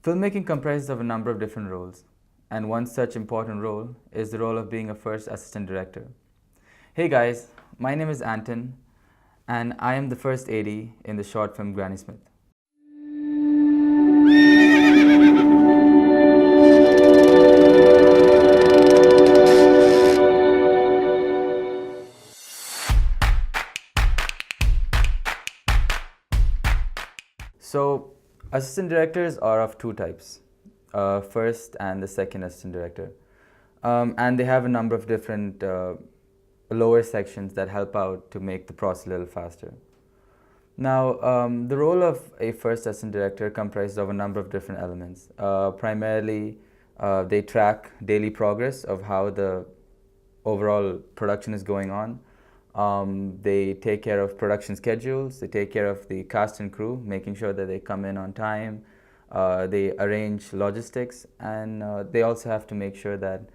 Filmmaking comprises of a number of different roles, and one such important role is the role of being a first assistant director. Hey guys, my name is Anton, and I am the first AD in the short film Granny Smith. So, assistant directors are of two types, first and the second assistant director. And they have a number of different lower sections that help out to make the process a little faster. Now, the role of a first assistant director comprises of a number of different elements. Primarily, they track daily progress of how the overall production is going on. They take care of production schedules, they take care of the cast and crew, making sure that they come in on time, they arrange logistics, and they also have to make sure that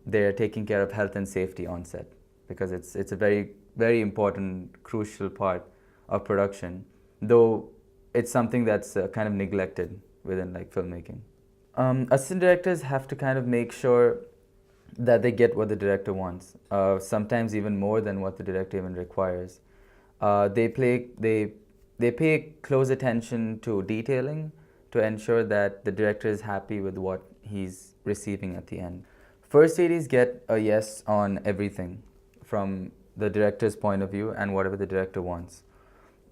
they're taking care of health and safety on set, because it's a very important, crucial part of production, though it's something that's kind of neglected within like filmmaking. Assistant directors have to kind of make sure that they get what the director wants, sometimes even more than what the director even requires. They pay close attention to detailing to ensure that the director is happy with what he's receiving at the end. First ADs get a yes on everything from the director's point of view and whatever the director wants,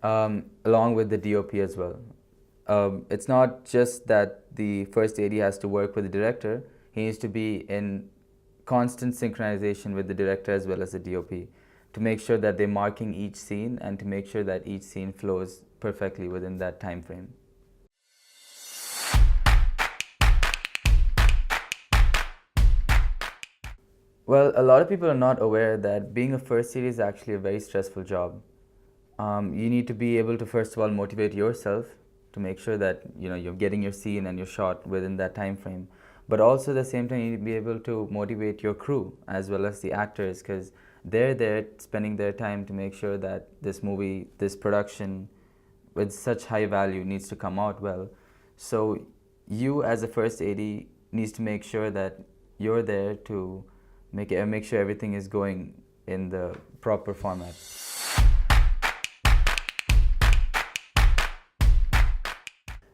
along with the DOP as well. It's not just that the first AD has to work with the director, he needs to be in constant synchronization with the director as well as the DOP to make sure that they're marking each scene and to make sure that each scene flows perfectly within that time frame. Well, a lot of people are not aware that being a first AD is actually a very stressful job. You need to be able to first of all motivate yourself to make sure that you're getting your scene and your shot within that time frame. But also at the same time, you need to be able to motivate your crew as well as the actors, because they're there spending their time to make sure that this movie, this production with such high value needs to come out well. So you as a first AD needs to make sure that you're there to make sure everything is going in the proper format.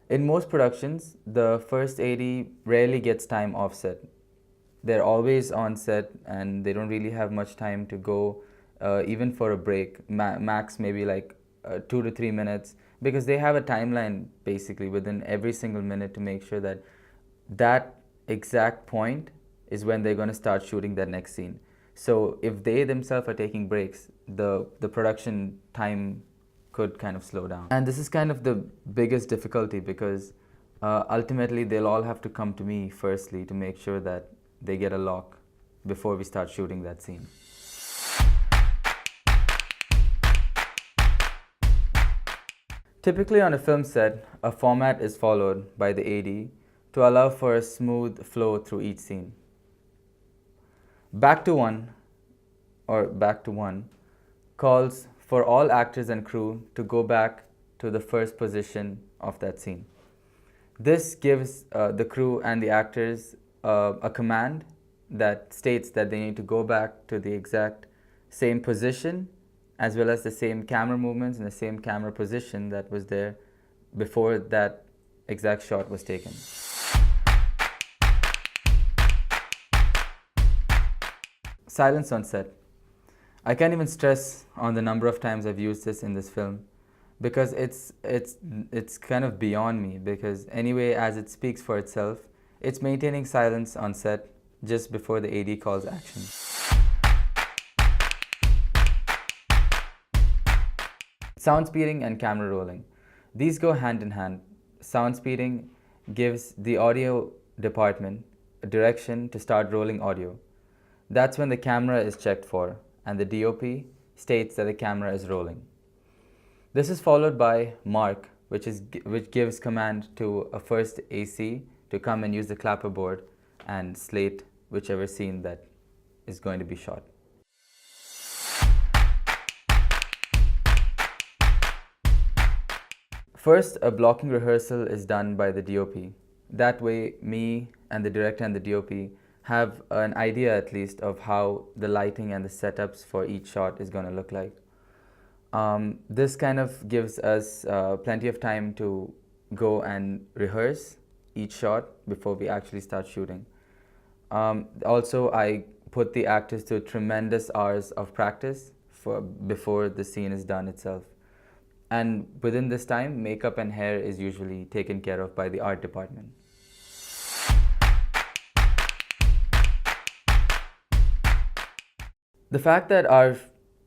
In most productions, the first AD rarely gets time offset. They're always on set and they don't really have much time to go even for a break, max maybe like 2 to 3 minutes, because they have a timeline basically within every single minute to make sure that that exact point is when they're going to start shooting that next scene. So if they themselves are taking breaks, the production time could kind of slow down. And this is kind of the biggest difficulty, because ultimately they'll all have to come to me firstly to make sure that they get a lock before we start shooting that scene. Typically on a film set, a format is followed by the AD to allow for a smooth flow through each scene. Back to one calls for all actors and crew to go back to the first position of that scene. This gives the crew and the actors a command that states that they need to go back to the exact same position, as well as the same camera movements and the same camera position that was there before that exact shot was taken. Silence on set. I can't even stress on the number of times I've used this in this film, because it's kind of beyond me, because anyway, as it speaks for itself, it's maintaining silence on set just before the AD calls action. Sound speeding and camera rolling. These go hand in hand. Sound speeding gives the audio department a direction to start rolling audio. That's when the camera is checked for, and the DOP states that the camera is rolling. This is followed by mark, which gives command to a first AC to come and use the clapperboard and slate whichever scene that is going to be shot. First, a blocking rehearsal is done by the DOP. That way, me and the director and the DOP have an idea at least of how the lighting and the setups for each shot is going to look like. This kind of gives us plenty of time to go and rehearse each shot before we actually start shooting. Also, I put the actors through tremendous hours of practice before the scene is done itself. And within this time, makeup and hair is usually taken care of by the art department. The fact that our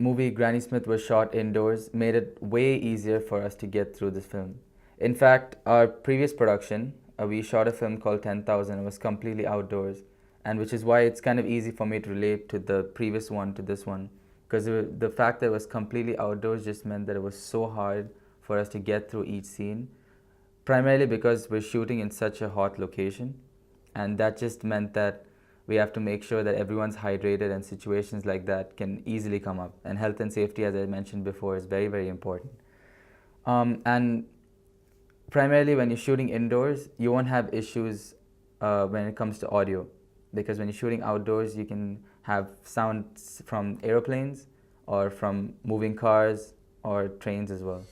movie Granny Smith was shot indoors made it way easier for us to get through this film. In fact, our previous production, we shot a film called 10,000. It was completely outdoors, and which is why it's kind of easy for me to relate to the previous one to this one, because the fact that it was completely outdoors just meant that it was so hard for us to get through each scene, primarily because we're shooting in such a hot location, and that just meant that we have to make sure that everyone's hydrated, and situations like that can easily come up. And health and safety, as I mentioned before, is very, very important. And primarily when you're shooting indoors, you won't have issues when it comes to audio, because when you're shooting outdoors, you can have sounds from aeroplanes or from moving cars or trains as well.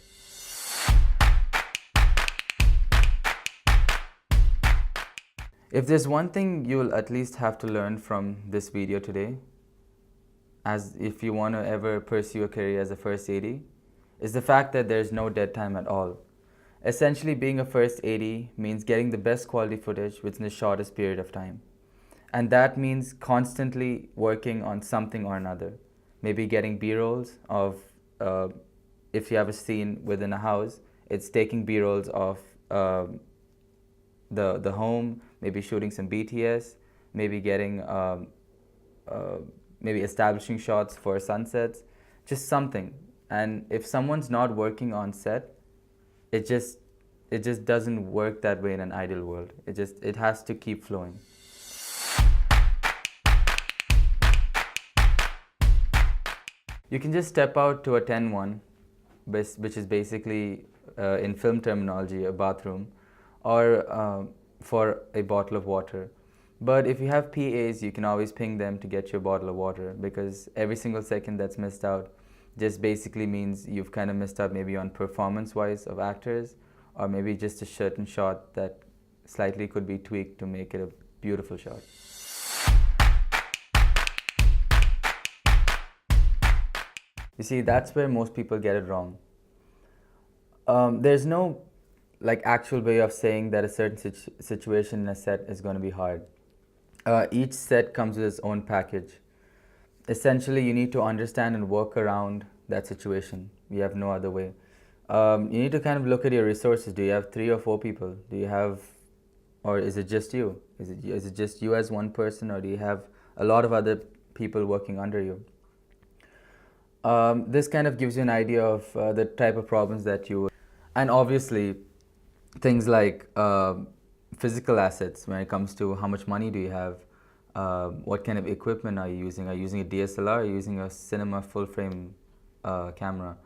If there's one thing you'll at least have to learn from this video today, as if you want to ever pursue a career as a first AD, is the fact that there's no dead time at all. Essentially, being a first AD means getting the best quality footage within the shortest period of time. And that means constantly working on something or another. Maybe getting B-rolls of, if you have a scene within a house, it's taking B-rolls of the home, maybe shooting some BTS, maybe getting, maybe establishing shots for sunsets, just something. And if someone's not working on set, it just doesn't work that way in an ideal world. It has to keep flowing. You can just step out to a 10-1, which is basically, in film terminology, a bathroom, or for a bottle of water. But if you have PAs, you can always ping them to get your bottle of water, because every single second that's missed out just basically means you've kind of missed out maybe on performance-wise of actors, or maybe just a certain shot that slightly could be tweaked to make it a beautiful shot. You see, that's where most people get it wrong. There's no actual way of saying that a certain situation in a set is going to be hard. Each set comes with its own package. Essentially, you need to understand and work around that situation. You have no other way. You need to kind of look at your resources. Do you have 3 or 4 people? Do you have, or is it just you? Is it just you as one person, or do you have a lot of other people working under you? This kind of gives you an idea of the type of problems that you would. And obviously, things like physical assets, when it comes to how much money do you have, what kind of equipment are you using? Are you using a DSLR? Are you using a cinema full frame camera?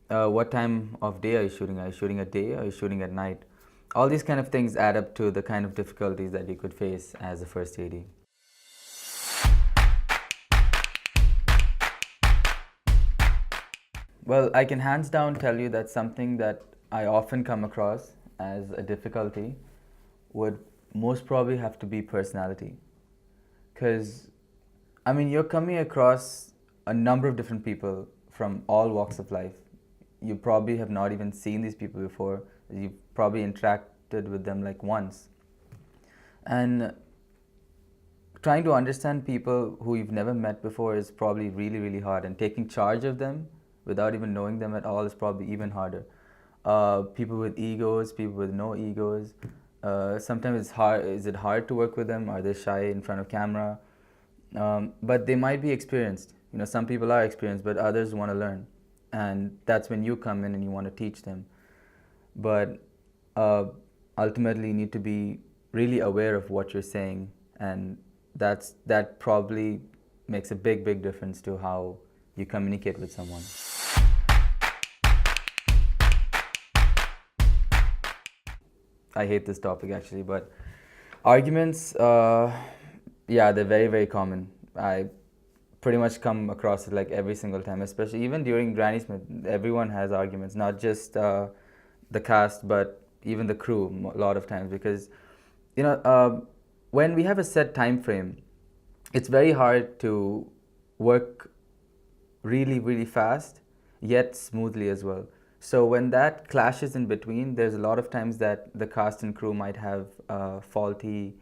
What time of day are you shooting? Are you shooting at day or are you shooting at night? All these kind of things add up to the kind of difficulties that you could face as a first AD. Well, I can hands down tell you that something that I often come across as a difficulty would most probably have to be personality. Because, I mean, you're coming across a number of different people from all walks of life. You probably have not even seen these people before. You've probably interacted with them like once. And trying to understand people who you've never met before is probably really, really hard. And taking charge of them without even knowing them at all is probably even harder. People with egos, people with no egos. Sometimes it's hard. Is it hard to work with them? Are they shy in front of camera? But they might be experienced. You know, some people are experienced, but others want to learn. And that's when you come in and you want to teach them. But ultimately, you need to be really aware of what you're saying. And that probably makes a big, big difference to how you communicate with someone. I hate this topic actually, but arguments, yeah, they're very, very common. I pretty much come across it like every single time, especially even during Granny Smith. Everyone has arguments, not just the cast, but even the crew a lot of times because, you know, when we have a set time frame, it's very hard to work really, really fast, yet smoothly as well. So when that clashes in between, there's a lot of times that the cast and crew might have faulty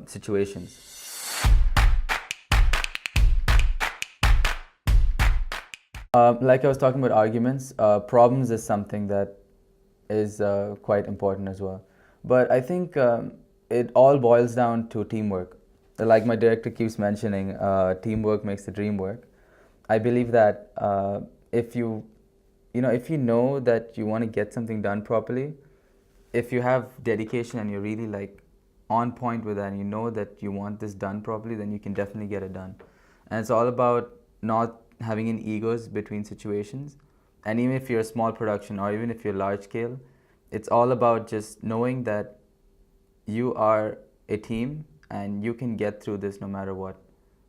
situations. Like I was talking about arguments, problems is something that is quite important as well. But I think it all boils down to teamwork. Like my director keeps mentioning, teamwork makes the dream work. I believe that if if you know that you want to get something done properly, if you have dedication and you're really like on point with that and you know that you want this done properly, then you can definitely get it done. And it's all about not having any egos between situations. And even if you're a small production or even if you're large scale, it's all about just knowing that you are a team and you can get through this no matter what.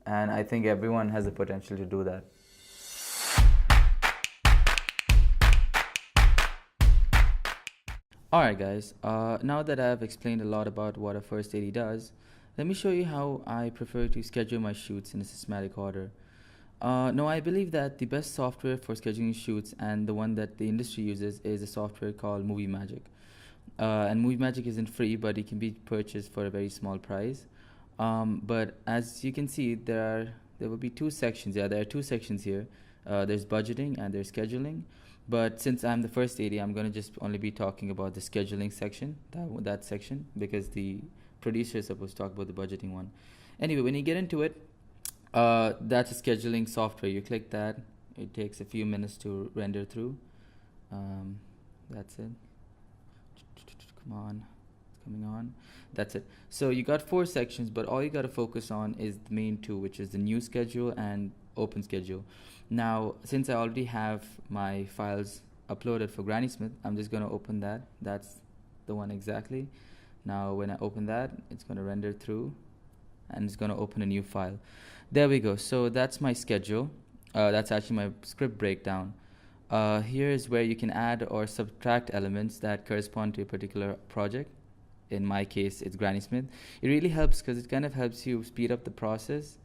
And I think everyone has the potential to do that. Alright guys, now that I've explained a lot about what a first AD does, let me show you how I prefer to schedule my shoots in a systematic order. No, I believe that the best software for scheduling shoots and the one that the industry uses is a software called Movie Magic. And Movie Magic isn't free, but it can be purchased for a very small price. But as you can see, there will be two sections. Yeah, there are two sections here. There's budgeting and there's scheduling. But since I'm the first AD, I'm going to just only be talking about the scheduling section, that section, because the producer is supposed to talk about the budgeting one. Anyway, when you get into it, that's a scheduling software. You click that. It takes a few minutes to render through. That's it. Come on. It's coming on. That's it. So you got 4 sections, but all you got to focus on is the main 2, which is the new schedule and open schedule. Now, since I already have my files uploaded for Granny Smith, I'm just going to open that. That's the one exactly. Now, when I open that, it's going to render through and it's going to open a new file. There we go. So that's my schedule. That's actually my script breakdown. Here is where you can add or subtract elements that correspond to a particular project. In my case, it's Granny Smith. It really helps because it kind of helps you speed up the process.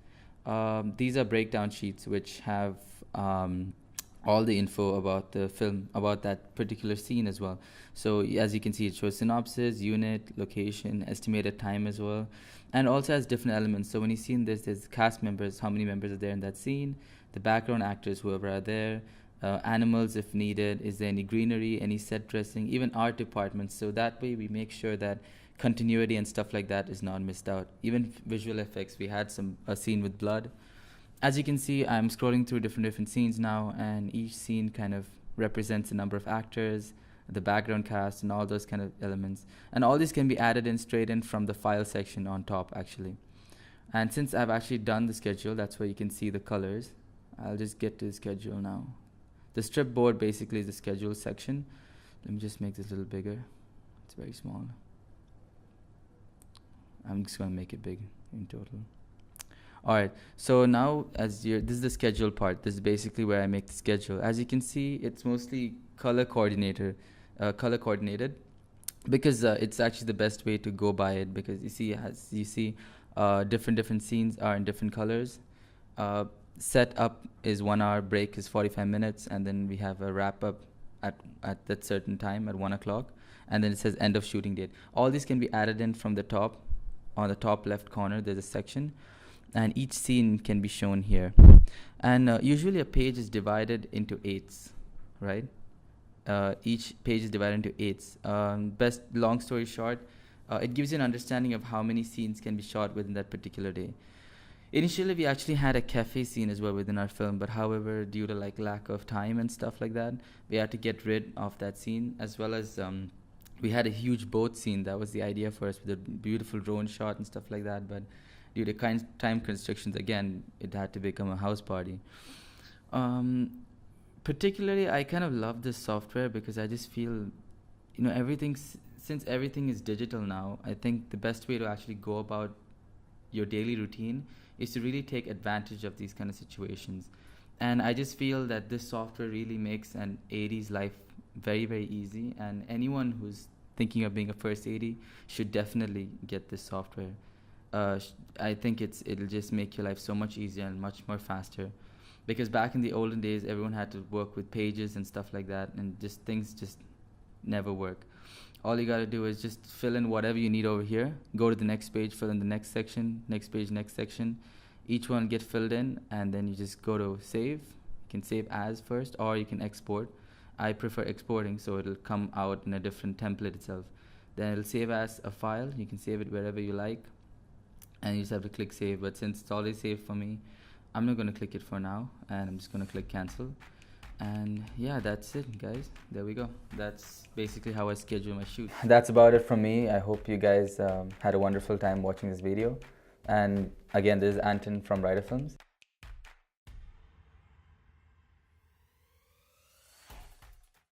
These are breakdown sheets which have all the info about the film, about that particular scene as well. So as you can see, it shows synopsis, unit, location, estimated time as well, and also has different elements. So when you see in this, there's cast members, how many members are there in that scene, the background actors, whoever are there, animals if needed, is there any greenery, any set dressing, even art departments. So that way we make sure that continuity and stuff like that is not missed out. Even visual effects, we had a scene with blood. As you can see, I'm scrolling through different scenes now, and each scene kind of represents a number of actors, the background cast, and all those kind of elements. And all these can be added in straight in from the file section on top, actually. And since I've actually done the schedule, that's where you can see the colors. I'll just get to the schedule now. The strip board basically is the schedule section. Let me just make this a little bigger. It's very small. I'm just going to make it big in total. Alright, so now this is the schedule part. This is basically where I make the schedule. As you can see, it's mostly color coordinated because it's actually the best way to go by it, because you see, as you see, different scenes are in different colors. Set up is 1 hour, break is 45 minutes, and then we have a wrap up at that certain time at 1 o'clock, and then it says end of shooting date. All these can be added in from the top. On the top left corner, there's a section, and each scene can be shown here. And usually a page is divided into 8s, right? Each page is divided into 8s. Long story short, it gives you an understanding of how many scenes can be shot within that particular day. Initially, we actually had a cafe scene as well within our film, but however, due to like lack of time and stuff like that, we had to get rid of that scene, as well as we had a huge boat scene. That was the idea for us, with a beautiful drone shot and stuff like that, but due to time constrictions, again, it had to become a house party. Particularly, I kind of love this software because I just feel, everything since everything is digital now, I think the best way to actually go about your daily routine is to really take advantage of these kind of situations. And I just feel that this software really makes an AD's life very, very easy. And anyone who's thinking of being a first AD should definitely get this software. I think it'll just make your life so much easier and much more faster. Because back in the olden days, everyone had to work with pages and stuff like that, and just things just never work. All you gotta do is just fill in whatever you need over here, go to the next page, fill in the next section, next page, next section. Each one get filled in, and then you just go to save. You can save as first, or you can export. I prefer exporting, so it'll come out in a different template itself. Then it'll save as a file. You can save it wherever you like, and you just have to click save. But since it's already saved for me, I'm not going to click it for now, and I'm just going to click cancel. And yeah, that's it, guys. There we go. That's basically how I schedule my shoot. That's about it from me. I hope you guys had a wonderful time watching this video. And again, this is Anton from Writer Films.